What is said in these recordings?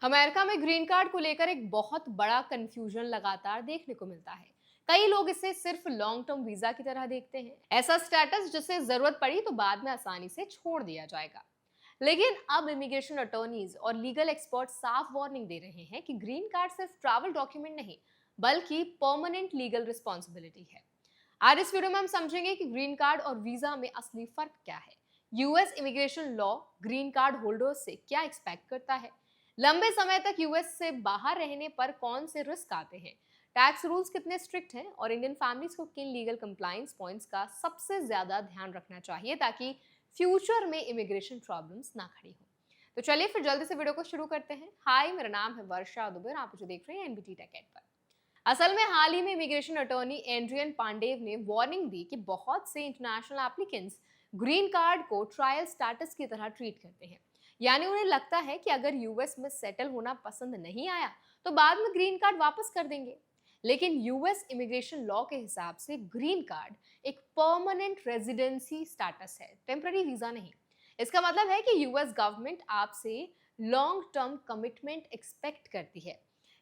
America में green card को लेकर एक बहुत बड़ा कंफ्यूजन लगातार देखने को मिलता है। कई लोग इसे सिर्फ लॉन्ग टर्म वीजा की तरह देखते हैं, ऐसा स्टेटस जिसे जरूरत पड़ी तो बाद में आसानी से छोड़ दिया जाएगा। लेकिन अब इमिग्रेशन अटॉर्नीज और लीगल एक्सपर्ट साफ वार्निंग दे रहे हैं कि ग्रीन कार्ड सिर्फ ट्रैवल डॉक्यूमेंट नहीं, बल्कि परमानेंट लीगल रिस्पॉन्सिबिलिटी है। आज इस वीडियो में हम समझेंगे कि ग्रीन कार्ड और वीजा में असली फर्क क्या है, US immigration law green card holders से क्या एक्सपेक्ट करता है, लंबे समय तक यूएस से बाहर रहने पर कौन से रिस्क आते हैं, टैक्स रूल्स कितने स्ट्रिक्ट हैं और इंडियन फैमिलीज को किन लीगल कंप्लायंस पॉइंट्स का सबसे ज्यादा ध्यान रखना चाहिए ताकि फ्यूचर में इमिग्रेशन प्रॉब्लम्स ना खड़ी हो। तो चलिए फिर जल्दी से वीडियो को शुरू करते हैं। हाय, मेरा नाम है वर्षा दुबे और आप मुझे देख रहे हैं एनबीटी टेक एड पर। असल में हाल ही में इमिग्रेशन अटॉर्नी एंड्रियन पांडेव ने वार्निंग दी कि बहुत से इंटरनेशनल एप्लीकेंट्स ग्रीन कार्ड को ट्रायल स्टेटस की तरह ट्रीट करते हैं। यानी उन्हें लगता है कि अगर यूएस में सेटल होना पसंद नहीं आया तो बाद में ग्रीन कार्ड वापस कर देंगे। लेकिन यूएस इमिग्रेशन लॉ के हिसाब से ग्रीन कार्ड एक परमानेंट रेजिडेंसी स्टेटस है, टेम्पररी वीजा नहीं। इसका मतलब है कि यूएस गवर्नमेंट आपसे लॉन्ग टर्म कमिटमेंट एक्सपेक्ट करती है।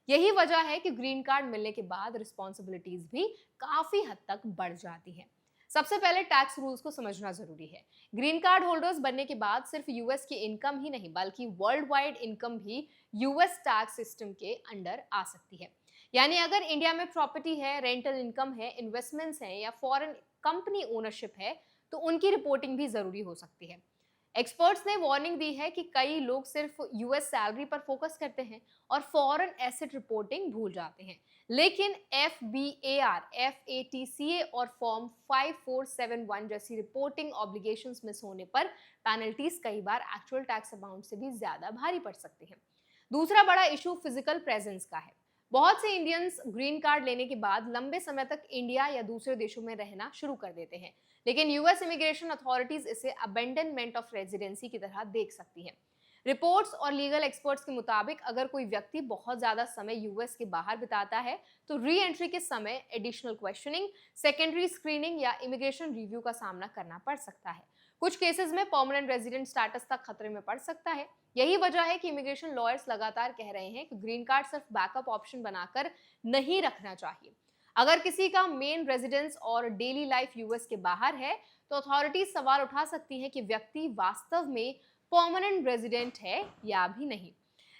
यही वजह है कि ग्रीन कार्ड मिलने के बाद रिस्पॉन्सिबिलिटीज भी काफी हद तक बढ़ जाती हैं। सबसे पहले टैक्स रूल्स को समझना जरूरी है। ग्रीन कार्ड होल्डर्स बनने के बाद सिर्फ यूएस की इनकम ही नहीं बल्कि वर्ल्ड वाइड इनकम भी यूएस टैक्स सिस्टम के अंडर आ सकती है। यानी अगर इंडिया में प्रॉपर्टी है, रेंटल इनकम है, इन्वेस्टमेंट्स हैं या फॉरेन कंपनी ओनरशिप है तो उनकी रिपोर्टिंग भी जरूरी हो सकती है। एक्सपर्ट्स ने वार्निंग दी है कि कई लोग सिर्फ यूएस सैलरी पर फोकस करते हैं और फॉरेन एसेट रिपोर्टिंग भूल जाते हैं। लेकिन FBAR, FATCA और फॉर्म 5471 जैसी रिपोर्टिंग ऑब्लिगेशंस मिस होने पर पेनल्टीज कई बार एक्चुअल टैक्स अमाउंट से भी ज्यादा भारी पड़ सकती हैं। दूसरा बड़ा इशू फिजिकल प्रेजेंस का है। बहुत से इंडियंस ग्रीन कार्ड लेने के बाद लंबे समय तक इंडिया या दूसरे देशों में रहना शुरू कर देते हैं, लेकिन यूएस इमिग्रेशन अथॉरिटीज इसे अबेंडनमेंट ऑफ रेजिडेंसी की तरह देख सकती हैं। रिपोर्ट्स और लीगल एक्सपर्ट्स के मुताबिक अगर कोई व्यक्ति बहुत ज्यादा समय यूएस के बाहर बिताता है तो री एंट्री के समय एडिशनल क्वेश्चनिंग, सेकेंडरी स्क्रीनिंग या इमिग्रेशन रिव्यू का सामना करना पड़ सकता है। कुछ केसेस में परमानेंट रेजिडेंट स्टेटस तक खतरे में पड़ सकता है। यही वजह है कि इमिग्रेशन लॉयर्स लगातार कह रहे हैं कि ग्रीन कार्ड सिर्फ बैकअप ऑप्शन बनाकर नहीं रखना चाहिए। अगर किसी का मेन रेजिडेंस और डेली लाइफ यूएस के बाहर है तो अथॉरिटीज सवाल उठा सकती हैं कि व्यक्ति वास्तव में परमानेंट रेजिडेंट है या भी नहीं।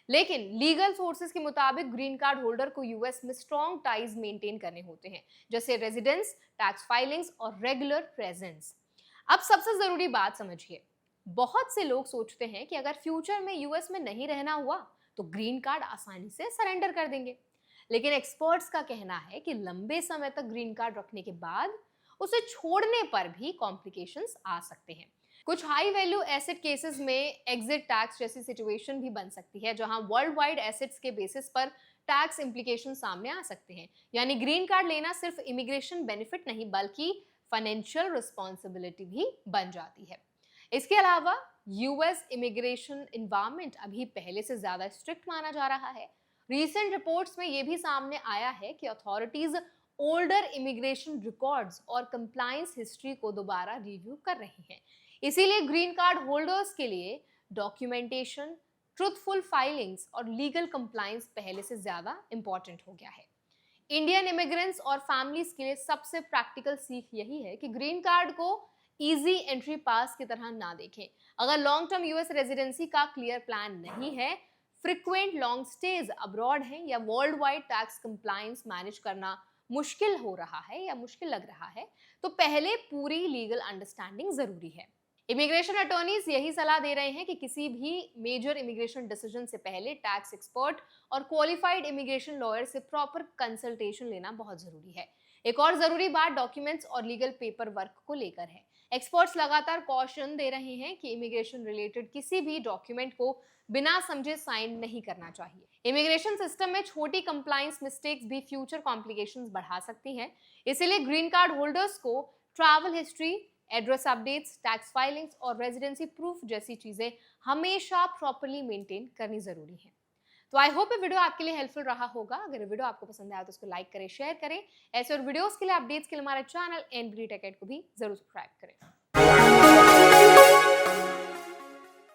लेकिन लीगल सोर्सेज के मुताबिक ग्रीन कार्ड होल्डर को यूएस में स्ट्रॉन्ग टाइज मेंटेन करने होते हैं, जैसे रेजिडेंस, टैक्स फाइलिंग्स और रेगुलर प्रेजेंस। अब सबसे जरूरी बात समझिए, बहुत से लोग सोचते हैं कि अगर फ्यूचर में यूएस में नहीं रहना हुआ तो ग्रीन कार्ड आसानी से सरेंडर कर देंगे। लेकिन एक्सपर्ट्स का कहना है कि लंबे समय तक ग्रीन कार्ड रखने के बाद उसे छोड़ने पर भी कॉम्प्लिकेशंस आ सकते हैं। कुछ हाई वैल्यू एसेट केसेस में एग्जिट टैक्स जैसी सिचुएशन भी बन सकती है, जहां वर्ल्ड वाइड एसेट्स के बेसिस पर टैक्स इंप्लीकेशन सामने आ सकते हैं। यानी ग्रीन कार्ड लेना सिर्फ इमिग्रेशन बेनिफिट नहीं बल्कि फाइनेंशियल रिस्पॉन्सिबिलिटी भी बन जाती है। इसके अलावा यूएस इमिग्रेशन इन्वायरमेंट अभी पहले से ज्यादा स्ट्रिक्ट माना जा रहा है। रीसेंट रिपोर्ट्स में यह भी सामने आया है कि अथॉरिटीज ओल्डर इमिग्रेशन रिकॉर्ड्स और कंप्लायंस हिस्ट्री को दोबारा रिव्यू कर रही हैं। इसीलिए ग्रीन कार्ड होल्डर्स के लिए डॉक्यूमेंटेशन, ट्रुथफुल फाइलिंग्स और लीगल कंप्लायंस पहले से ज्यादा इंपॉर्टेंट हो गया है। इंडियन इमिग्रेंट्स और फैमिलीज के लिए सबसे प्रैक्टिकल सीख यही है कि ग्रीन कार्ड को इजी एंट्री पास की तरह ना देखें। अगर लॉन्ग टर्म यूएस रेजिडेंसी का क्लियर प्लान नहीं है, फ्रिक्वेंट लॉन्ग स्टेज अब्रॉड हैं या world wide tax compliance manage करना मुश्किल हो रहा है या मुश्किल लग रहा है, तो पहले पूरी लीगल अंडरस्टैंडिंग जरूरी है। इमिग्रेशन अटॉर्नीज यही सलाह दे रहे हैं कि किसी भी मेजर इमिग्रेशन डिसीजन से पहले टैक्स एक्सपर्ट और क्वालिफाइड इमिग्रेशन लॉयर से प्रॉपर कंसल्टेशन लेना बहुत जरूरी है। एक और जरूरी बात डॉक्यूमेंट्स और लीगल पेपर वर्क को लेकर है। एक्सपर्ट्स लगातार कॉशन दे रहे हैं कि इमिग्रेशन रिलेटेड किसी भी डॉक्यूमेंट को बिना समझे साइन नहीं करना चाहिए। इमिग्रेशन सिस्टम में छोटी कंप्लायंस मिस्टेक्स भी फ्यूचर कॉम्प्लिकेशंस बढ़ा सकती हैं। इसीलिए ग्रीन कार्ड होल्डर्स को travel history, address updates, tax filings और रेजिडेंसी प्रूफ जैसी चीजें हमेशा प्रॉपर्ली मेंटेन करनी जरूरी है। तो आई होप ये वीडियो आपके लिए हेल्पफुल रहा होगा। अगर वीडियो आपको पसंद आया तो उसको लाइक करें, शेयर करें। ऐसे और वीडियोस के लिए, अपडेट्स के लिए हमारे चैनल एनबीटी टेक एड को भी जरूर सब्सक्राइब करें।